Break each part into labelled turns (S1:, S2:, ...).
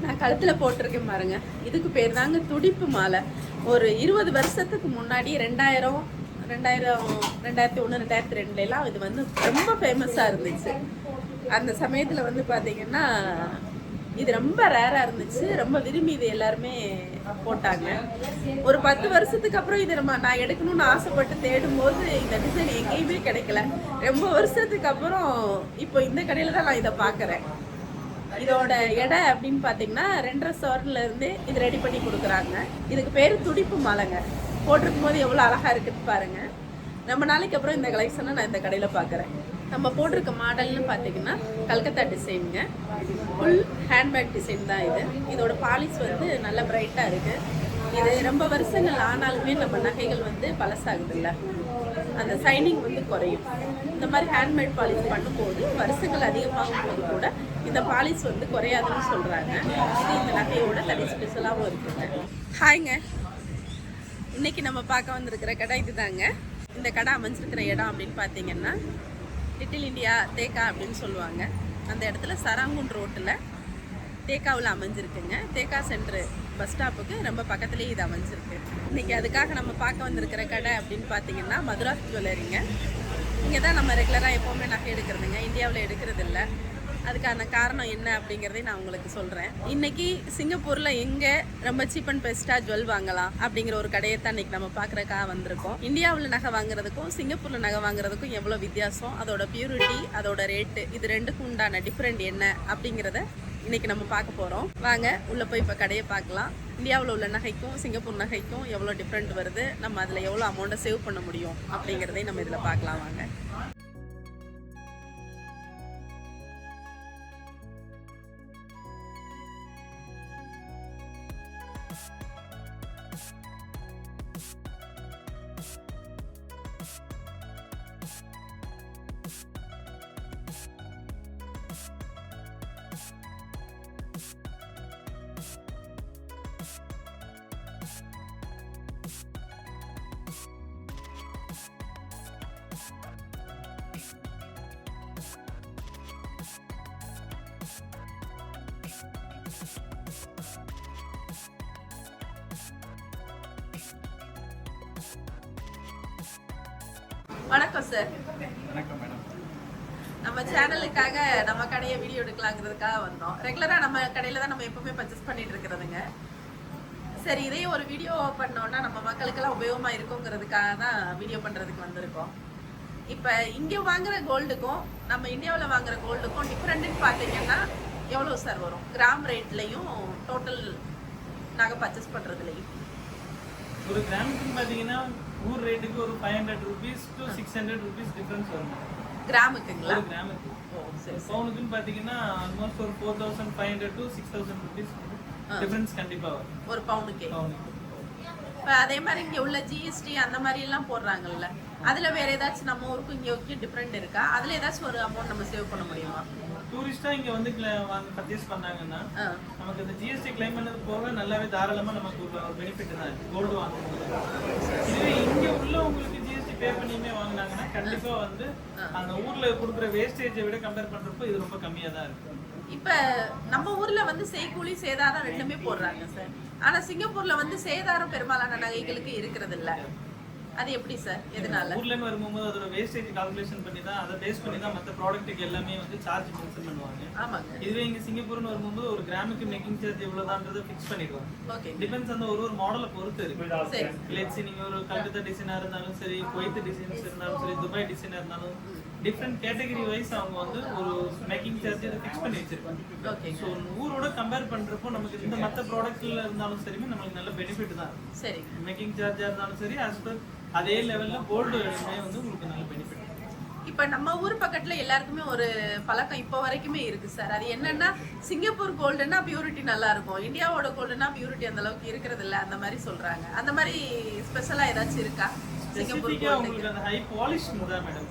S1: நான் கழுத்தில் போட்டிருக்கேன் பாருங்க. இதுக்கு பேர் தாங்க துடிப்பு மாலை. ஒரு 20 வருஷத்துக்கு முன்னாடி 2001 2002 இது வந்து ரொம்ப ஃபேமஸாக இருந்துச்சு. அந்த சமயத்தில் வந்து பார்த்தீங்கன்னா இது ரொம்ப ரேராக இருந்துச்சு. ரொம்ப விரும்பி இது எல்லாருமே போட்டாங்க. ஒரு 10 வருஷத்துக்கு அப்புறம் இது நான் எடுக்கணும்னு ஆசைப்பட்டு தேடும்போது இந்த டிசைன் எங்கேயுமே கிடைக்கல. ரொம்ப வருஷத்துக்கு அப்புறம் இப்போ இந்த கடையில் தான் நான் இதை பார்க்குறேன். இதோட எடை அப்படின்னு பார்த்தீங்கன்னா 2.5 சவரன்லேருந்து இது ரெடி பண்ணி கொடுக்குறாங்க. இதுக்கு பேர் துடிப்பு மாலைங்க. போட்டிருக்கும் போது எவ்வளோ அழகாக இருக்குன்னு பாருங்கள். ரொம்ப நாளைக்கு அப்புறம் இந்த கலெக்ஷனை நான் இந்த கடையில் பார்க்குறேன். நம்ம போட்டிருக்க மாடல்னு பார்த்தீங்கன்னா கல்கத்தா டிசைனுங்க. ஃபுல் ஹேண்ட்மேட் டிசைன் தான் இது. இதோட பாலிஷ் வந்து நல்ல பிரைட்டாக இருக்குது. இது ரொம்ப வருஷங்கள் ஆனாலுமே நம்ம நகைகள் வந்து பழசாகுதுல்ல, அந்த சைனிங் வந்து குறையும். இந்த மாதிரி ஹேண்ட்மேட் பாலிஷ் பண்ணும்போது வருஷங்கள் அதிகமாகும் போது கூட இந்த பாலிஷ் வந்து குறையாதுன்னு சொல்கிறாங்க. இது இந்த நகையோட தனி ஸ்பெஷலாகவும் இருக்குங்க. ஹாய்ங்க, இன்னைக்கு நம்ம பார்க்க வந்திருக்கிற கடை இதுதாங்க. இந்த கடை அமைஞ்சிருக்கிற இடம் அப்படின்னு பார்த்தீங்கன்னா லிட்டில் இண்டியா தேக்கா அப்படின்னு சொல்லுவாங்க. அந்த இடத்துல சராங்குன் ரோட்டில் தேக்காவில் அமைஞ்சிருக்குங்க. தேக்கா சென்ட்ரு பஸ் ஸ்டாப்புக்கு ரொம்ப பக்கத்துலேயே இது அமைஞ்சிருக்கு. இன்றைக்கி அதுக்காக நம்ம பார்க்க வந்திருக்கிற கடை அப்படின்னு பார்த்தீங்கன்னா மதுராஸ் ஜுவல்லரிங்க. இங்கே தான் நம்ம ரெகுலராக எப்போவுமே நகை எடுக்கிறதுங்க. இந்தியாவில் எடுக்கிறது இல்லை. அதுக்கான காரணம் என்ன அப்படிங்கிறதையும் நான் உங்களுக்கு சொல்கிறேன். இன்றைக்கி சிங்கப்பூரில் எங்கே ரொம்ப சீப் அண்ட் பெஸ்ட்டாக ஜுவல் வாங்கலாம் அப்படிங்கிற ஒரு கடையை தான் இன்றைக்கி நம்ம பார்க்குறக்காக வந்திருக்கோம். இந்தியாவில் நகை வாங்குறதுக்கும் சிங்கப்பூரில் நகை வாங்குறதுக்கும் எவ்வளோ வித்தியாசம், அதோட பியூரிட்டி, அதோட ரேட்டு, இது ரெண்டுக்கும் உண்டான டிஃப்ரெண்ட் என்ன அப்படிங்கிறத இன்றைக்கி நம்ம பார்க்க போகிறோம். வாங்க உள்ளே போய் இப்போ கடையை பார்க்கலாம். இந்தியாவில் உள்ள நகைக்கும் சிங்கப்பூர் நகைக்கும் எவ்வளோ டிஃப்ரெண்ட் வருது, நம்ம அதில் எவ்வளோ அமௌண்ட்டை சேவ் பண்ண முடியும் அப்படிங்கிறதையும் நம்ம இதில் பார்க்கலாம். வாங்க. வணக்கம் சார்.
S2: வணக்கம் மேடம்.
S1: நம்ம சேனலுக்காக நம்ம கடையை வீடியோ எடுக்கலாங்கிறதுக்காக வந்தோம். ரெகுலராக நம்ம கடையில் தான் நம்ம எப்பவுமே பர்ச்சேஸ் பண்ணிட்டு இருக்கிறதுங்க. சரி, இதே ஒரு வீடியோ பண்ணோன்னா நம்ம மக்களுக்கெல்லாம் உபயோகமாக இருக்குங்கிறதுக்காக தான் வீடியோ பண்ணுறதுக்கு வந்திருக்கோம். இப்போ இங்கே வாங்குகிற கோல்டுக்கும் நம்ம இந்தியாவில் வாங்குகிற கோல்டுக்கும் டிஃப்ரெண்ட்டுன்னு பார்த்தீங்கன்னா எவ்வளோ சார் வரும்? கிராம் ரேட்லையும் டோட்டல் நகை பர்ச்சேஸ் பண்ணுறதுலையும்
S2: ஒரு கிராமுக்கு பார்த்தீங்கன்னா ஊர் ரேட்டுக்கு ஒரு 500 rupees to 600 rupees டிஃபரன்ஸ் வரும்.
S1: கிராமுக்குங்களா?
S2: ஒரு கிராமுக்கு.
S1: சரி.
S2: பவுனுக்குன்னு பார்த்தீங்கன்னா ஆல்மோஸ்ட் ஒரு 4500 to 6000 rupees டிஃபரன்ஸ் கண்டிப்பாக வரும்
S1: ஒரு பவுனுக்கே. இப்போ அதே மாதிரி இங்கே உள்ள ஜிஎஸ்டி அந்த மாதிரி எல்லாம் போடுறாங்கல்ல, அதில் வேற ஏதாச்சும் நம்ம ஊருக்கும் இங்கே டிஃப்ரெண்ட் இருக்கா? அதில் ஏதாச்சும் ஒரு அமௌண்ட் நம்ம சேவ் பண்ண முடியுமா?
S2: டூரிஸ்டா இங்க வந்து வாங்க பர்ச்சேஸ் பண்ணாங்கன்னா நமக்கு இந்த ஜிஎஸ்டி கிளைம் பண்ணது போக நல்லாவே தாராளமா நமக்கு ஒரு பெனிஃபிட் தான் கோல்டு வாங்கும்போது. இதுவே இங்க உள்ள உங்களுக்கு ஜிஎஸ்டி பே பண்ணியுமே வாங்கினாங்கன்னா கண்டிப்பா வந்து அந்த ஊர்ல கொடுக்குற வேஸ்டேஜை விட கம்பேர் பண்றப்போ இது ரொம்ப கம்மியா தான் இருக்கு.
S1: இப்ப நம்ம ஊர்ல வந்து செய்கூலி சேதாரம் ரெண்டுமே போடுறாங்க சார். ஆனா சிங்கப்பூர்ல வந்து சேதாரம் பெரும்பாலான நகைகளுக்கு இருக்கிறது இல்ல. அது எப்படி சார்? எதனால?
S2: ஊர்ல இருந்து வரும்போது அதோட வேஸ்டேஜ் கால்குலேஷன் பண்ணி தான் அதை பேஸ் பண்ணி தான் மற்ற ப்ராடக்ட்டுக்கு எல்லாமே வந்து சார்ஜ் மென்ஷன் பண்ணுவாங்க.
S1: ஆமாங்க.
S2: இதுவே இங்க சிங்கப்பூர்னு வரும்போது ஒரு கிராமுக்கு மேக்கிங் சார்ஜ் எவ்வளவுதான்றதை ஃபிக்ஸ் பண்ணிடுவாங்க.
S1: ஓகே.
S2: டிபெண்ட்ஸ் அந்த ஒரு மாடலை பொறுத்து இருக்கு.
S1: சரி.
S2: லெட்ஸ் நீங்க ஒரு கல்கத்தா டிசைனா இருந்தாலும் சரி, குவைத் டிசைன்ஸ் இருந்தாலும் சரி, துபாய் டிசைனா இருந்தாலும் டிஃப்ரெண்ட் கேட்டகரி வைஸ் அவங்க வந்து ஒரு மேக்கிங் சார்ஜ் இதை ஃபிக்ஸ் பண்ணி வச்சிருப்பாங்க.
S1: ஓகே.
S2: ஸோ ஊரோட கம்பேர் பண்றப்போ நமக்கு இந்த மற்ற ப்ராடக்ட்ல இருந்தாலும் சரி நமக்கு நல்ல பெனிஃபிட் தான்.
S1: சரி.
S2: மேக்கிங் சார்ஜா இருந்தாலும் சரி as per அதே லெவல்ல கோல்டு வந்து உங்களுக்கு நல்ல பெனிஃபிட்.
S1: இப்ப நம்ம ஊர் பக்கத்துல எல்லாருக்குமே ஒரு பழக்கம் இப்போ வரைக்குமே இருக்கு சார். அது என்னன்னா சிங்கப்பூர் கோல்டுனா பியூரிட்டி நல்லா இருக்கும், இந்தியாவோட கோல்டுனா பியூரிட்டி அந்த அளவுக்கு இருக்கிறது இல்ல, அந்த மாதிரி சொல்றாங்க. அந்த மாதிரி ஸ்பெஷலா ஏதாச்சும் இருக்கா?
S2: ஸ்பெசிஃபிக்கா உங்களுக்கு அந்த ஹை பாலிஷ் தான் மேடம்.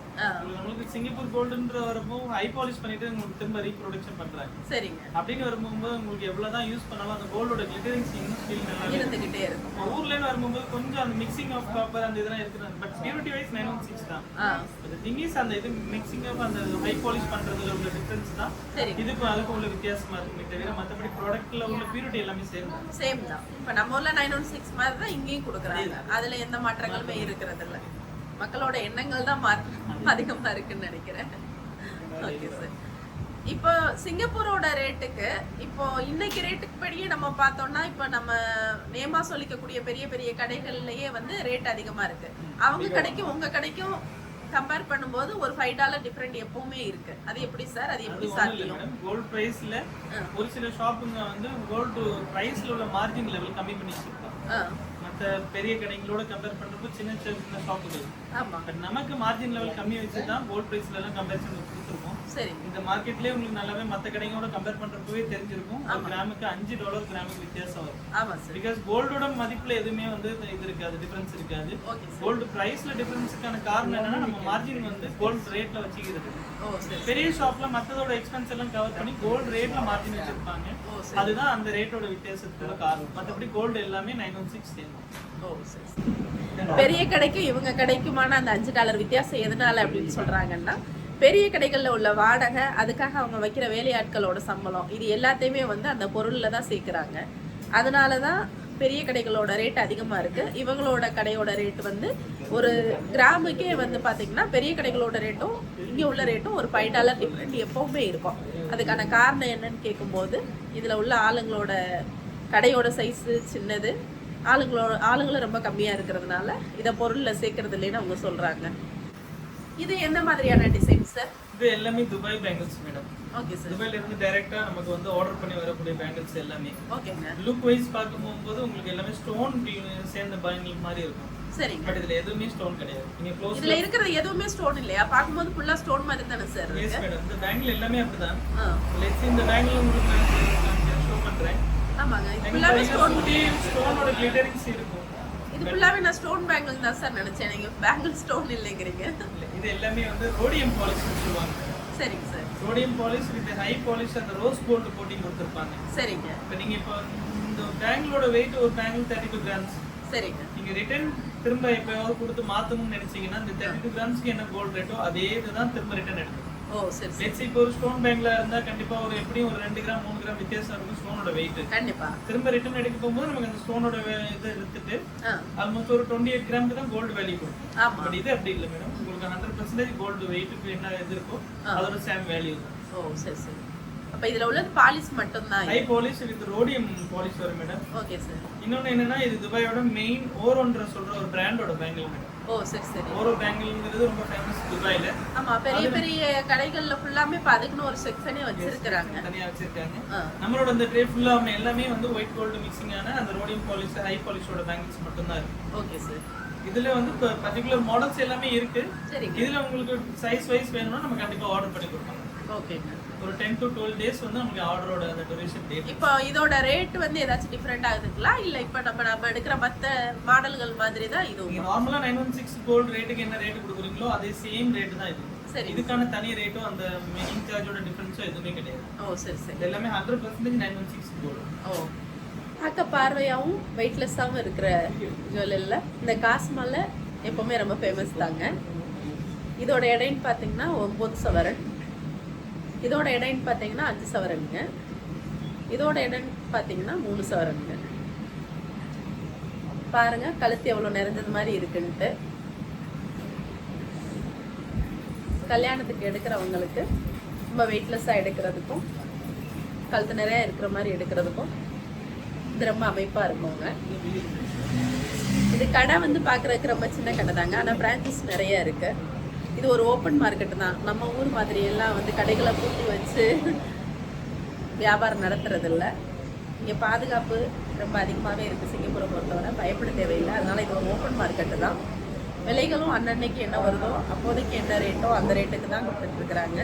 S2: உங்களுக்கு சிங்கப்பூர் கோல்டுன்ற வரப்போ ஹை பாலிஷ் பண்ணிட்டு உங்களுக்கு திரும்ப ரீப்ரொடக்ஷன் பண்றாங்க.
S1: சரிங்க.
S2: அப்படின்னு வரும்போது உங்களுக்கு எவ்வளவுதான் யூஸ் பண்ணாலும் அந்த கோல்டோட கிளிட்டரிங்ஸ் இன்னும் ஃபீல் நல்லா
S1: இருந்துகிட்டே இருக்கும்.
S2: ஊர்ல இருந்து வரும்போது கொஞ்சம் அந்த மிக்சிங் ஆஃப் காப்பர் அந்த இதெல்லாம் இருக்குது. பட் பியூரிட்டி வைஸ் 916 தான். the thing is அந்த இது மிக்சிங் ஆஃப் அந்த ஹை பாலிஷ் பண்றதுல உள்ள டிஃபரன்ஸ் தான் இதுக்கும் அதுக்கும் உள்ள வித்தியாசமா இருக்குமே தவிர மத்தபடி ப்ராடக்ட்ல உள்ள பியூரிட்டி எல்லாமே சேம்
S1: தான். இப்ப நம்ம ஊர்ல 916 மாதிரி தான் இங்கேயும் கொடுக்குறாங்க. அதுல எந்த மாற்றங்களுமே இருக்கிறது இல்ல. மக்களோட எண்ணங்கள் தான் அதிகமா இருக்குன்னு நினைக்கிறேன். Okay sir. இப்போ சிங்கப்பூரோட ரேட்டுக்கு இப்போ இன்னைக்கு ரேட்டுக்கு படியே நம்ம பார்த்தோம்னா இப்போ நம்ம நேமா சொல்லிக்கக்கூடிய பெரிய பெரிய கடைகள்லயே வந்து ரேட் அதிகமா இருக்கு. அவங்க கடைக்கும் உங்க கடைக்கும் கம்பேர் பண்ணும்போது ஒரு $5 டிஃபரெண்ட் எப்பவுமே இருக்கு. அது எப்படி சார்? அது எப்படி சாத்தியம்?
S2: கோல்ட் பிரைஸ்ல ஒரு சில ஷாப்புங்க வந்து கோல்ட் பிரைஸ்ல உள்ள மார்ஜின் லெவல் கம்மி பண்ணி வச்சிருக்காங்க. மற்ற பெரிய கடைகளோட கம்பேர் பண்றப்போ சின்ன சின்ன ஷாப்புகள்.
S1: ஆமா.
S2: பட் நமக்கு மார்ஜின் லெவல் கம்மி வச்சு தான் கோல்ட் பிரைஸ்ல எல்லாம் கம்பேரிசன் கொடுத்துருக்கோம்.
S1: சரி.
S2: இந்த மார்க்கெட்லயே உங்களுக்கு நல்லாவே மற்ற கடைகளோட கம்பேர் பண்றப்பவே தெரிஞ்சிருக்கும். ஒரு கிராமுக்கு $5 கிராமுக்கு வித்தியாசம் வரும்.
S1: ஆமா சார்.
S2: பிகாஸ் கோல்டோட மதிப்புல எதுவுமே வந்து இது இருக்காது, டிஃபரன்ஸ் இருக்காது. கோல்டு பிரைஸ்ல டிஃபரன்ஸுக்கான காரணம் என்னன்னா நம்ம மார்ஜின் வந்து கோல்ட் ரேட்ல வச்சுக்கிறது. பெரிய ஷாப்ல மத்ததோட எக்ஸ்பென்ஸ் எல்லாம் கவர் பண்ணி கோல்ட் ரேட்ல மார்ஜின் வச்சிருப்பாங்க. அதுதான் அந்த ரேட்டோட வித்தியாசத்துக்கு காரணம். மற்றபடி கோல்டு எல்லாமே 916 சேம்.
S1: பெரிய கடைக்கும் இவங்க கடைக்குமான அந்த $5 வித்தியாசம் எதனால அப்படின்னு சொல்றாங்கன்னா பெரிய கடைகள்ல உள்ள வாடகை, அதுக்காக அவங்க வைக்கிற வேலையாட்களோட சம்பளம், இது எல்லாத்தையுமே வந்து அந்த பொருள்ல தான் சேர்க்கிறாங்க. அதனாலதான் பெரிய கடைகளோட ரேட் அதிகமா இருக்கு. இவங்களோட கடையோட ரேட் வந்து ஒரு கிராமுக்கே வந்து பாத்தீங்கன்னா பெரிய கடைகளோட ரேட்டும் இங்க உள்ள ரேட்டும் ஒரு $5 டிஃபரெண்ட் எப்பவுமே இருக்கும். அதுக்கான காரணம் என்னன்னு கேட்கும்போது இதுல உள்ள ஆளுங்களோட கடையோட சைஸ் சின்னது, ஆளுங்களும் ரொம்ப கம்மியா இருக்கிறதுனால இதை பொருள்ல சேர்க்கறது இல்லைன்னு அவங்க சொல்றாங்க. இது என்ன மாதிரியான டிசைன் சார்?
S2: இது எல்லாமே Dubai bangles madam.
S1: Okay sir.
S2: துபாயில இருந்து டைரக்டா நமக்கு வந்து ஆர்டர் பண்ணி வரக்கூடிய பேங்கிள்ஸ் எல்லாமே.
S1: ஓகேங்க.
S2: லுக் வைஸ் பார்க்கும்போது உங்களுக்கு எல்லாமே ஸ்டோன் சேர்ந்த பேங்கிள் மாதிரி இருக்கும்.
S1: சரிங்க.
S2: பட் இதுல எதுவுமே ஸ்டோன் கிடையாது. நீங்க க்ளோஸ்
S1: இதுல இருக்கிறது எதுவுமே ஸ்டோன் இல்லையா? பாக்கும்போது ஃபுல்லா ஸ்டோன் மாதிரி தானே சார் இருக்கு?
S2: Yes madam. இந்த பேங்கிள் எல்லாமே அப்படிதான். லெட்ஸ் இந்த பேங்கிள் உங்களுக்கு நான் ஷோ பண்றேன்.
S1: ஆமாங்க. இது ஃபுல்லாவே
S2: ஸ்டோனோட கிளிட்டரிங்ஸ் இருக்கும்.
S1: இது ஃபுல்லாவே நான் ஸ்டோன் பேங்கிள் தான் சார் நினைச்சேன். நீங்க பேங்கிள் ஸ்டோன் இல்லைங்கறீங்க.
S2: இது எல்லாமே வந்து ரோடியம் பாலிஷ் சொல்லுவாங்க.
S1: சரிங்க sir.
S2: Rhodium polish with high polish அந்த ரோஸ் கோல்ட் கோட்டிங் கொடுத்திருப்பாங்க.
S1: சரிங்க.
S2: இப்போ நீங்க இப்போ இந்த பேங்கிளோட வெயிட் ஒரு பேங்கிள் 32 கிராம்ஸ்.
S1: சரிங்க.
S2: நீங்க ரிட்டர்ன் திரும்ப எப்பயாவது கொடுத்து மாத்தணும்னு நினைச்சீங்கன்னா இந்த 32 கிராம்ஸ்க்கு என்ன கோல்ட் ரேட்டோ அதே இதுதான் திரும்ப ரிட்டர்ன் எடுக்கும்.
S1: ஓ சரி.
S2: லெட்ஸ் இப்போ ஒரு ஸ்டோன் பேங்க்ல இருந்தா கண்டிப்பா ஒரு எப்படியும் ஒரு 2 கிராம் 3 கிராம் வித்தியாசம் இருக்கும் ஸ்டோனோட வெயிட்.
S1: கண்டிப்பா.
S2: திரும்ப ரிட்டர்ன் எடுக்க போகும்போது நமக்கு அந்த ஸ்டோனோட இதை எடுத்துட்டு ஆல்மோஸ்ட் ஒரு 28 கிராமுக்கு தான் கோல்டு வேல்யூ கொடுக்கும். பட் இது அப்படி இல்லை மேடம். உங்களுக்கு 100% கோல்டு வெயிட்டுக்கு என்ன இது இருக்கோ அதோட சேம் வேல்யூ தான்.
S1: ஓ சரி சரி. அப்ப இதுல உள்ளது பாலிஷ் மட்டும் தான்.
S2: High polish with rhodium polish வரும் மேடம்.
S1: Okay sir.
S2: இன்னொன்னு என்னன்னா இது துபாயோட மெயின் ஓரோன்ற சொல்ற ஒரு பிராண்டோட பேங்கிள் மேடம்.
S1: ஓ சரி சரி.
S2: ஓரோ பேங்கிள்ங்கிறது ரொம்ப ஃபேமஸ் துபாயில.
S1: ஆமா பெரிய பெரிய கடைகள்ல ஃபுல்லாமே அதுக்குன்னு ஒரு செக்ஷனே வச்சிருக்காங்க.
S2: தனியா வச்சிருக்காங்க. நம்மளோட அந்த ட்ரே ஃபுல்லா எல்லாமே வந்து ஒயிட் கோல்ட் மிக்சிங் ஆன அந்த ரோடியம் பாலிஷ் ஹை பாலிஷோட பேங்கிள்ஸ் மட்டும் தான் இருக்கு.
S1: Okay sir.
S2: இதுல வந்து பர்టిక్యులர் மாடல்ஸ் எல்லாமே இருக்கு.
S1: சரிங்க.
S2: இதுல உங்களுக்கு சைஸ் வைஸ் வேணும்னா நம்ம கண்டிப்பா ஆர்டர் பண்ணி கொடுப்போம்.
S1: ஓகேங்க.
S2: ஒரு 10 to 12 days வந்து நமக்கு ஆர்டரோட அந்த டியூரேஷன் டேட்.
S1: இப்போ இதோட ரேட் வந்து ஏதாச்சும் டிஃபரெண்ட் ஆகுதுங்களா இல்ல இப்போ நம்ம எடுக்கிற மத்த மாடல்கள் மாதிரி தான் இது?
S2: நீங்க நார்மலா 916 கோல்ட் ரேட்டுக்கு என்ன ரேட் கொடுக்குறீங்களோ அதே சேம் ரேட் தான் இது.
S1: சரி.
S2: இதுக்கான தனி ரேட்டோ அந்த மேக்கிங் சார்ஜோட டிஃபரன்ஸோ எதுவுமே கிடையாது.
S1: ஓ சரி சரி.
S2: எல்லாமே 100% 916 கோல்ட்.
S1: ஓ பார்க்க பார்வையாகவும் வெயிட்லெஸ்ஸாகவும் இருக்கிற ஜுவல்லரியில் இந்த காசு மாலை எப்போவுமே ரொம்ப ஃபேமஸ் தாங்க. இதோட எடைன்னு பார்த்தீங்கன்னா 9 சவரன். இதோட எடைன்னு பார்த்தீங்கன்னா 5 சவரனுங்க. இதோட எடைன்னு பார்த்தீங்கன்னா 3 சவரனுங்க. பாருங்க கழுத்து எவ்வளோ நிறைஞ்சது மாதிரி இருக்குன்ட்டு. கல்யாணத்துக்கு எடுக்கிறவங்களுக்கு ரொம்ப வெயிட்லெஸ்ஸாக எடுக்கிறதுக்கும் கழுத்து நிறையா இருக்கிற மாதிரி எடுக்கிறதுக்கும் இது ரொம்ப அமைப்பாக இருக்குங்க. இது கடை வந்து பார்க்குறதுக்கு ரொம்ப சின்ன கடை தாங்க. ஆனால் பிரான்ச்சஸ் நிறையா இருக்குது. இது ஒரு ஓப்பன் மார்க்கெட்டு தான். நம்ம ஊர் மாதிரி எல்லாம் வந்து கடைகளை பூட்டி வச்சு வியாபாரம் நடத்துறதில்ல. இங்கே பாதுகாப்பு ரொம்ப அதிகமாகவே இருக்குது. சிங்கப்பூரை பொறுத்தவரை பயப்பட தேவையில்லை. அதனால் இது ஒரு ஓப்பன் மார்க்கெட்டு தான். விலைகளும் அன்னன்னைக்கு என்ன வருதோ அப்போதைக்கு என்ன ரேட்டோ அந்த ரேட்டுக்கு தான் கொடுத்துட்ருக்குறாங்க.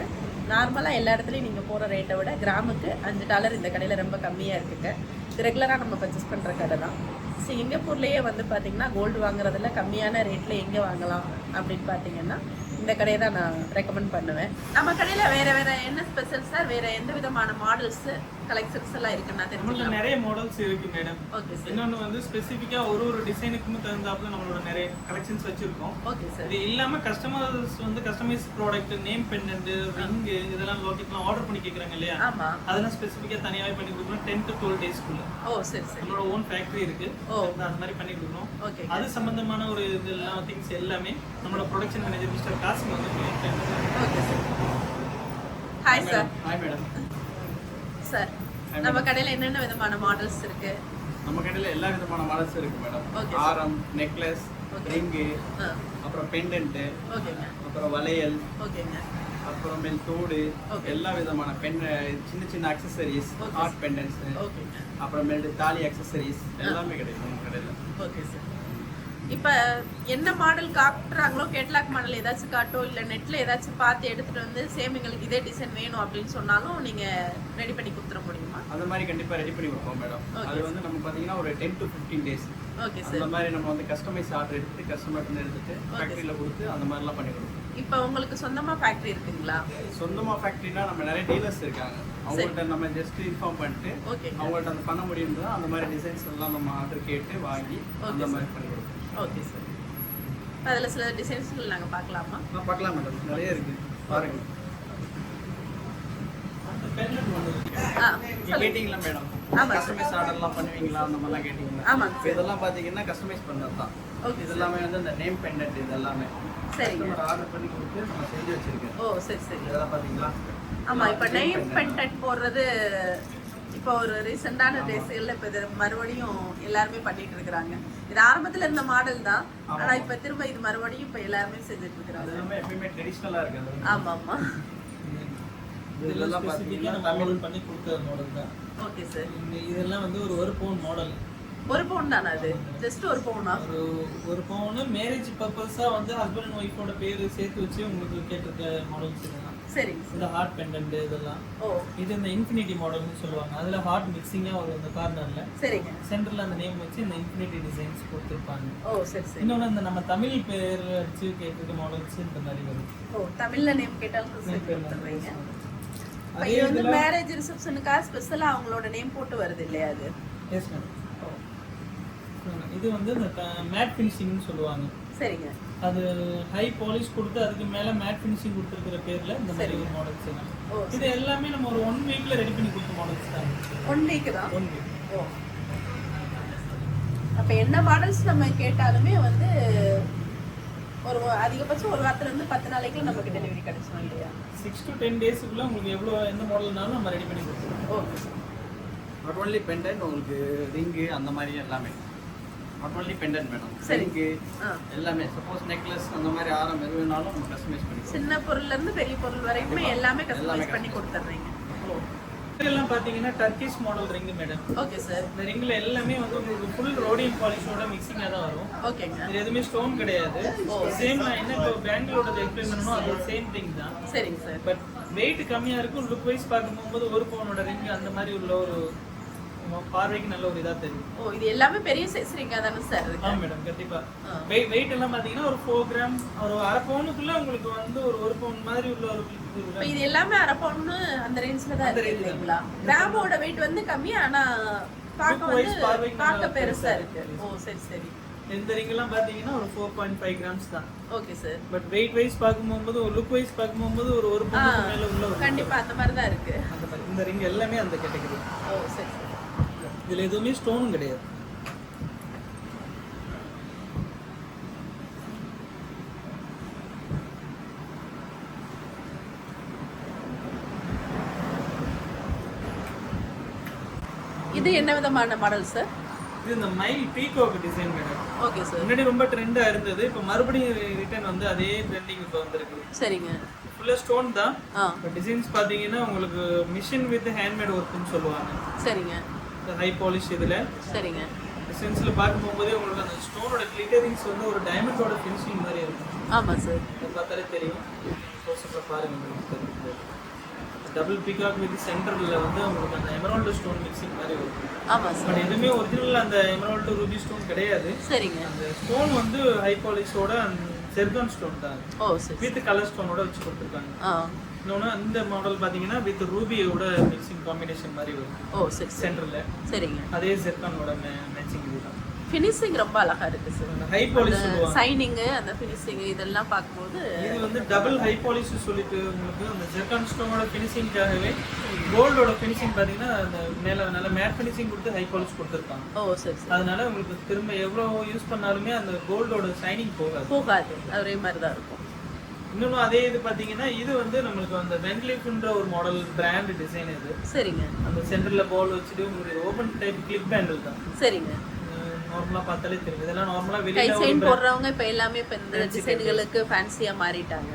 S1: நார்மலாக எல்லா இடத்துலையும் நீங்கள் போகிற ரேட்டை விட கிராமுக்கு $5 இந்த கடையில் ரொம்ப கம்மியாக இருக்குங்க. இது ரெகுலராக நம்ம பர்ச்சேஸ் பண்ணுற கடை தான். ஸோ சிங்கப்பூர்லேயே வந்து பார்த்திங்கன்னா கோல்டு வாங்குறதுல கம்மியான ரேட்டில் எங்கே வாங்கலாம் அப்படின்னு பார்த்தீங்கன்னா இந்த கடையை தான் நான் ரெக்கமெண்ட் பண்ணுவேன். நம்ம கடையில் வேறு என்ன ஸ்பெஷல் சார்? வேறு எந்த விதமான மாடல்ஸு கலெக்ஷன்ஸ் எல்லாம் இருக்குன்னா
S2: நம்மள்ட்ட நிறைய மாடல்ஸ் இருக்கு மேடம்.
S1: Okay sir.
S2: இன்னொன்று வந்து ஸ்பெசிஃபிக்காக ஒரு டிசைனுக்கும் தகுந்தாப்புல நம்மளோட நிறைய கலெக்ஷன்ஸ் வச்சிருக்கோம்.
S1: Okay sir.
S2: இது இல்லாமல் கஸ்டமர்ஸ் வந்து customise product, name pendant, ring இதெல்லாம் லோக்கெட்லாம் ஆர்டர் பண்ணி கேட்குறாங்க இல்லையா?
S1: ஆமாம்.
S2: அதெல்லாம் ஸ்பெசிஃபிக்காக தனியாகவே பண்ணி கொடுக்குறோம். 10 to 12 daysக்குள்ள.
S1: ஓ சரி சரி.
S2: நம்மளோட ஓன் ஃபேக்ட்ரி இருக்கு. அந்த மாதிரி பண்ணி கொடுக்குறோம்.
S1: ஓகே.
S2: அது சம்பந்தமான ஒரு இதெல்லாம் திங்ஸ் எல்லாமே நம்மளோட ப்ரொடக்ஷன் மேனேஜர் மிஸ்டர் காசிம் வந்து
S1: okay sir. Hi sir.
S2: Hi madam.
S1: Sir நம்ம கடையில் என்னென்ன விதமான மாடல்ஸ் இருக்கு?
S3: நம்ம கடையில் எல்லா விதமான மாடல்ஸ் இருக்கு மேடம்.
S1: ஓகே.
S3: ஆரம், நெக்லஸ், ரிங்கு, அப்புறம் பெண்டன்ட்டு,
S1: ஓகேங்க.
S3: அப்புறம் வளையல்,
S1: ஓகேங்க.
S3: அப்புறமேல் தோடு, எல்லா விதமான சின்ன சின்ன அக்சசரிஸ், ஹார்ட் பெண்டன்ஸ்,
S1: ஓகேங்க.
S3: அப்புறமேல் தாலி அக்சசரிஸ் எல்லாமே கிடைக்கும் நம்ம கடையில்.
S1: Okay sir. இப்போ என்ன மாடல் காட்டுறாங்களோ கேட்லாக் மாடல் ஏதாச்சும் காட்டோ இல்லை நெட்டில் ஏதாச்சும் பார்த்து எடுத்துகிட்டு வந்து சேம் எங்களுக்கு இதே டிசைன் வேணும் அப்படின்னு சொன்னாலும் நீங்கள் ரெடி பண்ணி கொடுத்துட முடியுமா?
S3: அந்த மாதிரி கண்டிப்பாக ரெடி பண்ணி கொடுப்போம் மேடம். அது வந்து நம்ம பார்த்தீங்கன்னா ஒரு 10 to 15 days.
S1: Okay sir.
S3: அந்த மாதிரி நம்ம வந்து கஸ்டமைஸ் ஆர்டர் எடுத்து கஸ்டமர்ட்டு எடுத்துட்டு ஃபேக்ட்ரியில் கொடுத்து அந்த மாதிரிலாம் பண்ணி கொடுப்போம்.
S1: இப்போ உங்களுக்கு சொந்தமாக ஃபேக்ட்ரி இருக்குங்களா?
S3: சொந்தமாக ஃபேக்ட்ரினா நம்ம நிறைய டீலர்ஸ் இருக்காங்க. அவங்கள்ட்ட நம்ம ஜஸ்ட் இன்ஃபார்ம் பண்ணிட்டு அவங்கள்ட்ட அந்த பண்ண முடியும்னா அந்த மாதிரி டிசைன்ஸ் எல்லாம் நம்ம ஆர்டர் கேட்டு வாங்கி அந்த மாதிரி பண்ணி கொடுப்போம்.
S1: Okay sir. அதில் சில டிசைன்ஸ்கள் நாங்கள் பார்க்கலாமா?
S3: பார்க்கலாம் மேடம், நிறைய இருக்கு பாருங்க. கேட்டிங்களா மேடம்? கஸ்டமைஸ் ஆர்டர்லாம் பண்ணுவீங்களா அந்த மாதிரிலாம் கேட்டிங்களா?
S1: ஆமாம்.
S3: இதெல்லாம் பார்த்தீங்கன்னா கஸ்டமைஸ் பண்ணது தான். இது எல்லாமே வந்து இந்த நேம் பெண்டன்ட் இது எல்லாமே
S1: சரிங்க.
S3: ஆர்டர் பண்ணி கொடுத்து நம்ம செஞ்சு வச்சிருக்கேன்.
S1: ஓ சரி சரி.
S3: இதெல்லாம் பார்த்தீங்களா?
S1: ஆமாம். இப்போ நேம் பெண்டன்ட் போடுறது இப்போ ஒரு ரீசெண்டான டேஸ்களில் இப்போ இது மறுபடியும் எல்லாருமே பண்ணிட்டு இருக்கிறாங்க. இது ஆரம்பத்தில் இருந்த மாடல் தான், ஆனால் இப்போ திரும்ப இது மறுபடியும் இப்போ எல்லாருமே செஞ்சுட்டு இருக்கிறாங்க.
S3: எல்லாமே எப்பயுமே ட்ரெடிஷ்னலாக இருக்குது.
S1: ஆமாம் ஆமாம்.
S2: இதெல்லாம் ஸ்பெசிஃபிக்காக நம்ம பண்ணி கொடுத்த மாடல் தான்.
S1: Okay sir.
S2: இதெல்லாம் வந்து ஒரு பவுன் மாடல்.
S1: ஒரு பவுன் தானே அது? ஜஸ்ட் ஒரு பவுனா?
S2: ஒரு பவுன் மேரேஜ் பர்பஸாக வந்து ஹஸ்பண்ட் அண்ட் ஒய்ஃபோட பேர் சேர்த்து வச்சு உங்களுக்கு கேட்டிருக்க மாடல்ஸ் இதெல்லாம்.
S1: சரி.
S2: இந்த ஹார்ட் பெண்டன்ட் இதெல்லாம்.
S1: ஓ.
S2: இது இந்த இன்ஃபினிட்டி மாடல்னு சொல்லுவாங்க. அதில் ஹார்ட் மிக்சிங்காக வரும் இந்த கார்னரில்.
S1: சரிங்க.
S2: சென்டரில் அந்த நேம் வச்சு இந்த இன்ஃபினிட்டி டிசைன்ஸ் கொடுத்துருப்பாங்க.
S1: ஓ சரி சரி.
S2: இன்னொன்று அந்த நம்ம தமிழ் பேர் வச்சு கேட்டிருக்க மாடல்ஸ் இந்த மாதிரி வரும்.
S1: ஓ தமிழில் நேம் கேட்டாலும் கொடுத்துருவீங்க. இது வந்து மேரேஜ் ரிசப்ஷனுக்காக ஸ்பெஷலாக அவங்களோட நேம் போட்டு வருது இல்லையா அது?
S2: Yes ma'am. இது வந்து இந்த மேட் ஃபினிஷிங்னு சொல்லுவாங்க.
S1: சரிங்க.
S2: அது ஹை பாலிஷ் கொடுத்து அதுக்கு மேலே மேட் ஃபினிஷிங் கொடுத்துருக்கிற பேரில் இந்த மாதிரி ஒரு மாடல்ஸ் எல்லாம். இது எல்லாமே நம்ம ஒரு 1 weekல ரெடி பண்ணி கொடுத்த மாடல்ஸ் தான்.
S1: 1 week தான்?
S2: 1 week.
S1: ஓ. அப்போ என்ன மாடல்ஸ் நம்ம கேட்டாலுமே வந்து ஒரு அதிகபட்சம் ஒரு வாரத்துலேருந்து 10 நாளைக்குள்ள நமக்கு டெலிவரி கிடைச்சிடும் இல்லையா?
S2: 6 to 10 daysக்குள்ள உங்களுக்கு எவ்வளோ எந்த மாடல்னாலும் நம்ம ரெடி பண்ணி கொடுத்துருவோம்.
S1: ஓகே.
S3: நாட் ஒன்லி பெண்டன்ட், உங்களுக்கு ரிங்கு அந்த மாதிரி எல்லாமே. Not only pendant madam, ring எல்லாமே. சப்போஸ் நெக்லஸ் அந்த மாதிரி ஆரம் எது வேணாலும் நம்ம கஸ்டமைஸ் பண்ணி
S1: சின்ன பொருள்லேருந்து பெரிய பொருள் வரைக்குமே எல்லாமே கஸ்டமைஸ் பண்ணி கொடுத்துட்றீங்க. ஓ.
S2: இதெல்லாம் பார்த்தீங்கன்னா Turkish model ring madam.
S1: Okay sir.
S2: இந்த ரிங்கில் எல்லாமே வந்து உங்களுக்கு ஃபுல் ரோடியம் பாலிஷோட மிக்சிங்காக தான் வரும்.
S1: ஓகேங்க.
S2: இது எதுவுமே ஸ்டோன் கிடையாது. சேம் நான் என்ன இப்போ பேங்களோட எக்ஸ்பிளைன் பண்ணணும் அது சேம் திங் தான்.
S1: சரிங்க சார்.
S2: பட் வெயிட் கம்மியாக இருக்கும். லுக் வைஸ் பார்க்கும்போது ஒரு பவுனோட ரிங் அந்த மாதிரி உள்ள ஒரு பார்வைக்கு நல்ல ஒரு இதாக தெரியும்.
S1: ஓ இது எல்லாமே பெரிய சைஸ் ரிங்கா தானே சார் இருக்கு?
S2: ஆமாம் மேடம் கண்டிப்பாக. வெயிட் எல்லாம் பார்த்தீங்கன்னா ஒரு 4 கிராம் ஒரு அரை பவுனுக்குள்ள உங்களுக்கு வந்து ஒரு பவுன் மாதிரி உள்ள ஒரு
S1: இப்போ இது எல்லாமே அரை பவுன் அந்த ரேஞ்சில் தான் இருக்குங்களா? கிராமோட வெயிட் வந்து கம்மி, ஆனால் பார்க்க பெருசாக இருக்கு. ஓ சரி சரி.
S2: இந்த ரிங்கெல்லாம் பார்த்தீங்கன்னா ஒரு 4.5 grams தான்.
S1: Okay sir.
S2: But weight wise பார்க்கும்போது ஒரு லுக் வைஸ் பார்க்கும்போது ஒரு பவுனுக்கு மேலே உள்ள ஒரு
S1: கண்டிப்பாக அந்த மாதிரி தான் இருக்கு.
S2: அந்த மாதிரி இந்த ரிங் எல்லாமே அந்த கேட்டகரி.
S1: ஓ சரி சரி.
S2: இதில் எதுவுமே ஸ்டோனும் கிடையாது.
S1: இது என்ன விதமான மாடல் சார்?
S2: இது இந்த mile peacock design madam.
S1: Okay sir.
S2: முன்னாடி ரொம்ப ட்ரெண்டாக இருந்தது. இப்போ மறுபடியும் ரிட்டர்ன் வந்து அதே ட்ரெண்டிங் இப்போ வந்திருக்கு.
S1: சரிங்க.
S2: ஃபுல்லாக ஸ்டோன் தான். இப்போ டிசைன்ஸ் பார்த்தீங்கன்னா உங்களுக்கு மிஷின் வித் ஹேண்ட்மேட் ஒர்க்குன்னு சொல்லுவாங்க.
S1: சரிங்க.
S2: இந்த ஹை பாலிஷ் இதில்.
S1: சரிங்க.
S2: டிசைன்ஸில் பார்க்கும்போதே உங்களுக்கு அந்த ஸ்டோனோட கிளிட்டரிங்ஸ் வந்து ஒரு டைமண்டோட ஃபினிஷிங் மாதிரி இருக்கும்.
S1: ஆமாம் சார்.
S2: இதை பார்த்தாலே தெரியும். க்ளோஸ்அப்பில் பாருங்கள். டபுள் பீகாக் வித் சென்டரில் வந்து உங்களுக்கு அந்த எமரால்டு ஸ்டோன் மிக்சிங் மாதிரி வரும்.
S1: ஆமாம் சார்.
S2: பட் எதுவுமே ஒரிஜினல் அந்த எமரால்டு ரூபி ஸ்டோன் கிடையாது.
S1: சரிங்க.
S2: அந்த ஸ்டோன் வந்து ஹை பாலிஷோட ஜெர்கான் ஸ்டோன் தான்.
S1: ஓ சரி.
S2: வித் கலர் ஸ்டோனோட வச்சு கொடுத்துருக்காங்க. இன்னொன்று அந்த மாடல் பார்த்தீங்கன்னா வித் ரூபியோட மிக்சிங் காம்பினேஷன் மாதிரி வரும். ஓ சரி. சென்டரில் சரிங்க. அதே ஜெர்கானோட மேட்சிங் இதுதான்.
S1: ஃபினிஷிங் ரொம்ப அழகா இருக்கு சார்.
S2: ஹை பாலிஷ் சொல்லுவாங்க.
S1: சைனிங் அந்த ஃபினிஷிங் இதெல்லாம் பார்க்கும்போது
S2: இது வந்து டபுள் ஹை பாலிஷ் சொல்லிட்டு உங்களுக்கு அந்த ஜெர்கான் ஸ்டோனோட ஃபினிஷிங்காகவே கோல்டோட ஃபினிஷிங் பார்த்தீங்கன்னா அந்த மேலே நல்ல மேட் ஃபினிஷிங் கொடுத்து ஹை பாலிஷ் கொடுத்துருக்காங்க. ஓ சரி. அதனால உங்களுக்கு திரும்ப எவ்வளோ யூஸ் பண்ணாலுமே அந்த கோல்டோட ஷைனிங் போகாது. ஒரே மாதிரி தான் இருக்கும். இன்னொன்று அதே இது பார்த்தீங்கன்னா இது வந்து நம்மளுக்கு அந்த வென்லீஃப்ன்ற ஒரு மாடல் பிராண்ட் டிசைன் இது. சரிங்க. அந்த சென்டரில் பால் வச்சுட்டு உங்களுக்கு ஓப்பன் டைப் கிளிப் பேண்டில் தான். சரிங்க. நார்மலா பார்த்தாலே தெரியும். இதெல்லாம் நார்மலா வெளியில கை செயின் போடுறவங்க இப்ப எல்லாமே இப்ப இந்த டிசைன்களுக்கு ஃபேன்சியா மாறிட்டாங்க.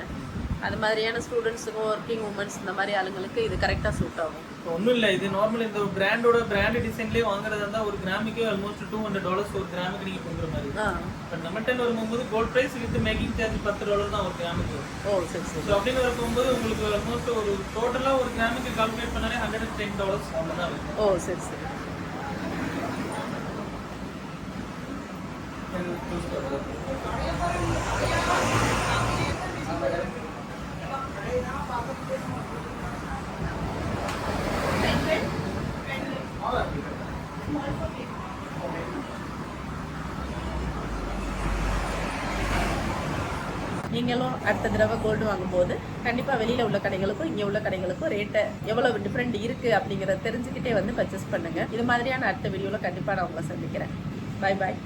S2: அது மாதிரியான ஸ்டூடெண்ட்ஸுக்கும் ஒர்க்கிங் உமன்ஸ் இந்த மாதிரி ஆளுங்களுக்கு இது கரெக்டா சூட் ஆகும். ஒன்றும் இல்லை, இது நார்மல் இந்த பிராண்டோட பிராண்ட் டிசைன்லேயே வாங்குறதா இருந்தால் ஒரு கிராமுக்கு ஆல்மோஸ்ட் $200 ஒரு கிராமுக்கு நீங்கள் கொடுக்குற மாதிரி. பட் நம்மகிட்ட வரும்போது gold price with making charge $10 தான் ஒரு கிராமுக்கு. ஓ சரி சரி. ஸோ அப்படின்னு வரும்போது உங்களுக்கு ஆல்மோஸ்ட் ஒரு டோட்டலாக ஒரு கிராமுக்கு கால்குலேட் பண்ணாலே $110 அவ்வளோதான் இருக்கும். ஓ சரி சரி. நீங்களும் அடுத்த தடவை கோல்டு வாங்கும்போது கண்டிப்பாக வெளியில் உள்ள கடைகளுக்கும் இங்கே உள்ள கடைகளுக்கும் ரேட்டை எவ்வளோ டிஃப்ரெண்ட் இருக்குது அப்படிங்கிறத தெரிஞ்சுக்கிட்டே வந்து பர்ச்சேஸ் பண்ணுங்கள். இது மாதிரியான அடுத்த வீடியோவில் கண்டிப்பாக நான் உங்களை சந்திக்கிறேன். பாய் பாய்.